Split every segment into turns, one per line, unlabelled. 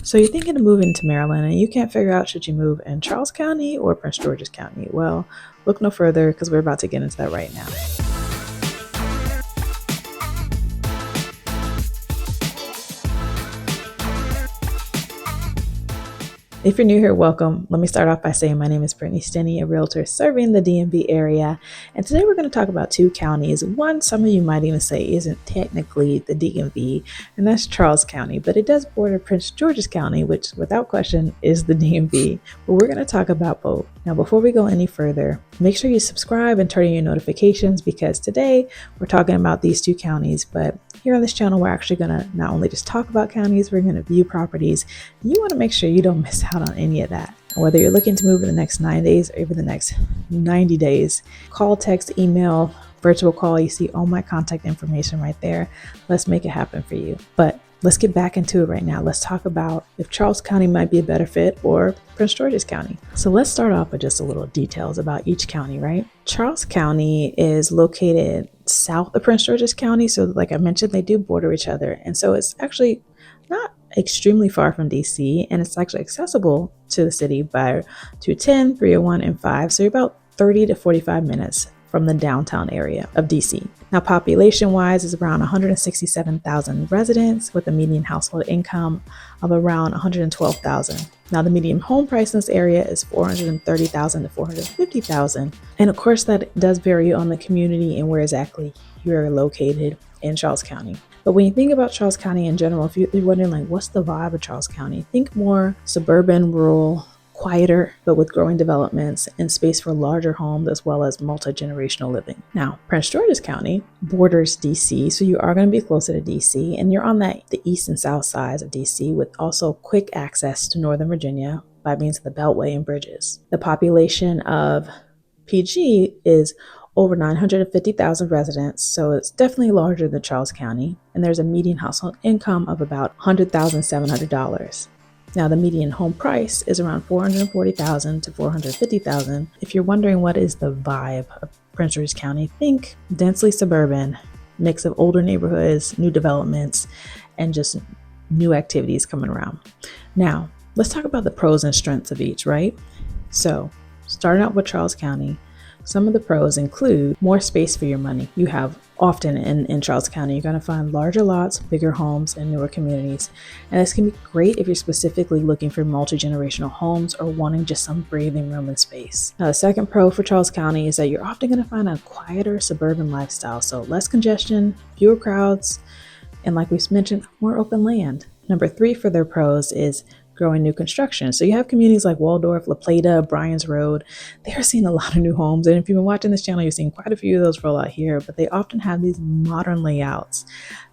So you're thinking of moving to Maryland and you can't figure out should you move in Charles County or Prince George's County? Well, look no further because we're about to get into that right now. If you're new here, welcome. Let me start off by saying my name is Brittany Stinney, a realtor serving the DMV area. And today we're going to talk about two counties. One, some of you might even say isn't technically the DMV, and that's Charles County, but it does border Prince George's County, which without question is the DMV. But we're going to talk about both. Now, before we go any further, make sure you subscribe and turn on your notifications because today we're talking about these two counties, but here on this channel, we're actually going to not only just talk about counties, we're going to view properties. You want to make sure you don't miss out on any of that. Whether you're looking to move in the next 9 days or even the next 90 days, call, text, email, virtual call, you see all my contact information right there. Let's make it happen for you. But let's get back into it right now. Let's talk about if Charles County might be a better fit or Prince George's County. So let's start off with just a little details about each county, right? Charles County is located south of Prince George's County. So like I mentioned, they do border each other. And so it's actually not extremely far from DC, and it's actually accessible to the city by 210, 301, and 5. So you're about 30 to 45 minutes from the downtown area of DC. Now, population-wise is around 167,000 residents with a median household income of around 112,000. Now, the median home price in this area is 430,000 to 450,000. And of course, that does vary on the community and where exactly you're located in Charles County. But when you think about Charles County in general, if you're wondering like, what's the vibe of Charles County? Think more suburban, rural, quieter, but with growing developments and space for larger homes as well as multi-generational living. Now, Prince George's County borders DC, so you are going to be closer to DC, and you're on the east and south sides of DC with also quick access to Northern Virginia by means of the Beltway and bridges. The population of PG is over 950,000 residents, so it's definitely larger than Charles County, and there's a median household income of about $100,700. Now, the median home price is around $440,000 to $450,000. If you're wondering what is the vibe of Prince George's County, think densely suburban, mix of older neighborhoods, new developments, and just new activities coming around. Now, let's talk about the pros and strengths of each, right? So, starting out with Charles County, some of the pros include more space for your money. You have often in Charles County, you're going to find larger lots, bigger homes, and newer communities. And this can be great if you're specifically looking for multi-generational homes or wanting just some breathing room and space. Now, the second pro for Charles County is that you're often going to find a quieter suburban lifestyle. So less congestion, fewer crowds, and like we mentioned, more open land. Number three for their pros is growing new construction. So you have communities like Waldorf, La Plata, Bryan's Road. They are seeing a lot of new homes. And if you've been watching this channel, you've seen quite a few of those roll out here, but they often have these modern layouts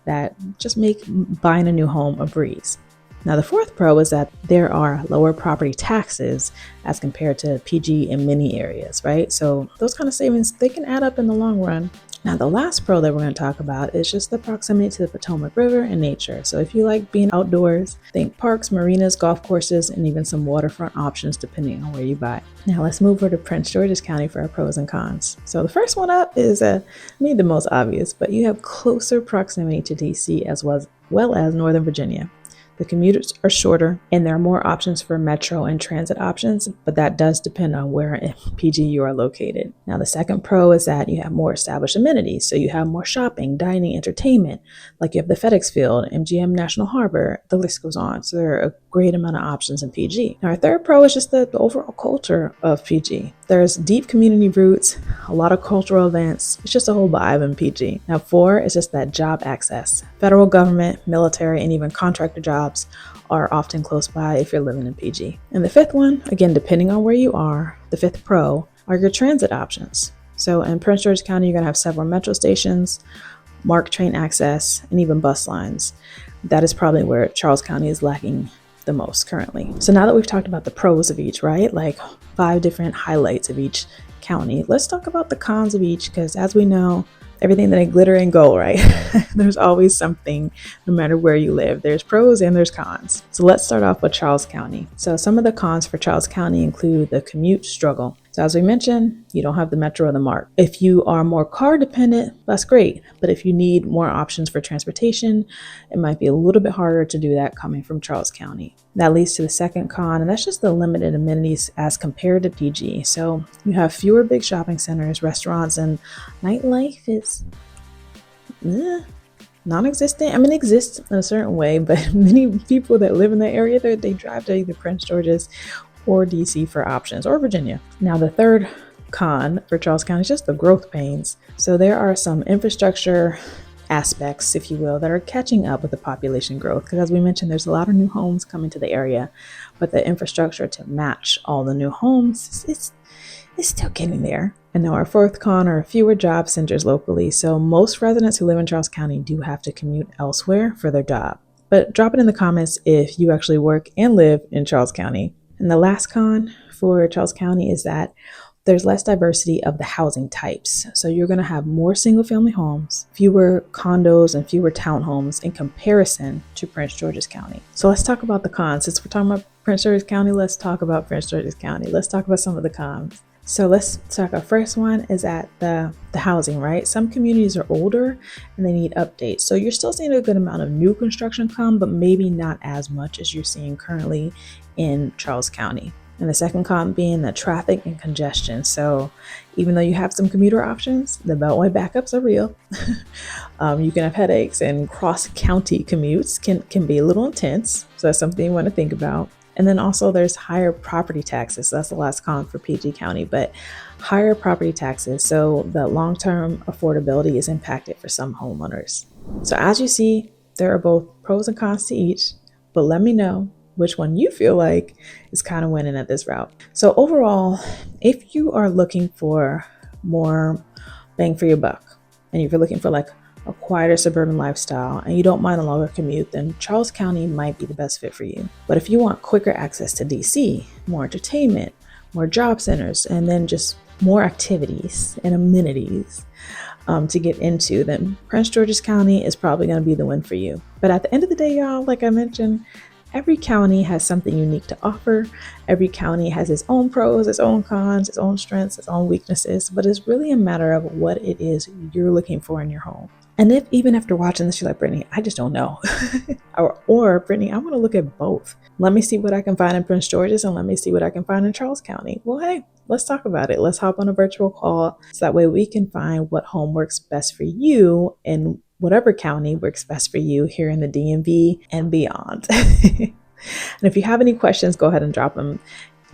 that just make buying a new home a breeze. Now, the fourth pro is that there are lower property taxes as compared to PG in many areas, right? So those kind of savings, they can add up in the long run. Now, the last pro that we're going to talk about is just the proximity to the Potomac River and nature. So if you like being outdoors, think parks, marinas, golf courses, and even some waterfront options depending on where you buy. Now let's move over to Prince George's County for our pros and cons. So the first one up is maybe the most obvious, but you have closer proximity to DC as well as Northern Virginia. The commutes are shorter and there are more options for metro and transit options, but that does depend on where in PG you are located. Now, the second pro is that you have more established amenities. So you have more shopping, dining, entertainment, like you have the FedEx Field, MGM National Harbor, the list goes on. So there are a great amount of options in PG. Now, our third pro is just the overall culture of PG. There's deep community roots, a lot of cultural events. It's just a whole vibe in PG. Now, four is just that job access. Federal government, military, and even contractor jobs are often close by if you're living in PG. And the fifth one, again, depending on where you are, the fifth pro are your transit options. So in Prince George's County, you're going to have several metro stations, MARC train access, and even bus lines. That is probably where Charles County is lacking the most currently. So now that we've talked about the pros of each, right? Like 5 different highlights of each county, let's talk about the cons of each, because as we know, everything that ain't glitter ain't gold, right? There's always something, no matter where you live. There's pros and there's cons. So let's start off with Charles County. So some of the cons for Charles County include the commute struggle. So as we mentioned, you don't have the metro or the mart. If you are more car dependent, that's great. But if you need more options for transportation, it might be a little bit harder to do that coming from Charles County. That leads to the second con, and that's just the limited amenities as compared to PG. So you have fewer big shopping centers, restaurants, and nightlife is non-existent. I mean, it exists in a certain way, but many people that live in that area, they drive to either Prince George's or DC for options, or Virginia. Now, the third con for Charles County is just the growth pains. So there are some infrastructure aspects, if you will, that are catching up with the population growth. Because as we mentioned, there's a lot of new homes coming to the area, but the infrastructure to match all the new homes is still getting there. And now our fourth con are fewer job centers locally. So most residents who live in Charles County do have to commute elsewhere for their job. But drop it in the comments if you actually work and live in Charles County. And the last con for Charles County is that there's less diversity of the housing types. So you're going to have more single family homes, fewer condos, and fewer townhomes in comparison to Prince George's County. So let's talk about the cons. Since we're talking about Prince George's County, let's talk about Prince George's County. Let's talk about some of the cons. So let's talk. Our first one is at the housing, right? Some communities are older and they need updates. So you're still seeing a good amount of new construction come, but maybe not as much as you're seeing currently in Charles County. And the second con being the traffic and congestion. So even though you have some commuter options, the Beltway backups are real. You can have headaches, and cross-county commutes can be a little intense. So that's something you want to think about. And then also there's higher property taxes. So that's the last con for PG County, but higher property taxes. So the long-term affordability is impacted for some homeowners. So as you see, there are both pros and cons to each, but let me know which one you feel like is kind of winning at this route. So overall, if you are looking for more bang for your buck, and if you're looking for like a quieter suburban lifestyle and you don't mind a longer commute, then Charles County might be the best fit for you. But if you want quicker access to DC, more entertainment, more job centers, and then just more activities and amenities to get into, then Prince George's County is probably going to be the win for you. But at the end of the day, y'all, like I mentioned, every county has something unique to offer. Every county has its own pros, its own cons, its own strengths, its own weaknesses, but it's really a matter of what it is you're looking for in your home. And if even after watching this, you're like, Brittany, I just don't know. or Brittany, I want to look at both. Let me see what I can find in Prince George's and let me see what I can find in Charles County. Well, hey, let's talk about it. Let's hop on a virtual call so that way we can find what home works best for you in whatever county works best for you here in the DMV and beyond. And if you have any questions, go ahead and drop them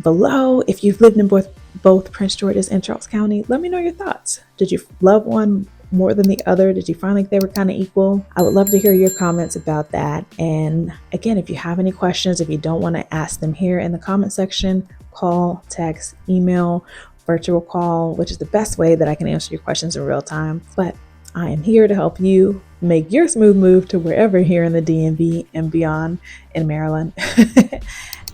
below. If you've lived in both Prince George's and Charles County, let me know your thoughts. Did you love one more than the other? Did you find like they were kind of equal? I would love to hear your comments about that. And again, if you have any questions, if you don't want to ask them here in the comment section, call, text, email, virtual call, which is the best way that I can answer your questions in real time. But I am here to help you make your smooth move to wherever here in the DMV and beyond in Maryland.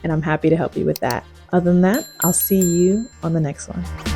And I'm happy to help you with that. Other than that, I'll see you on the next one.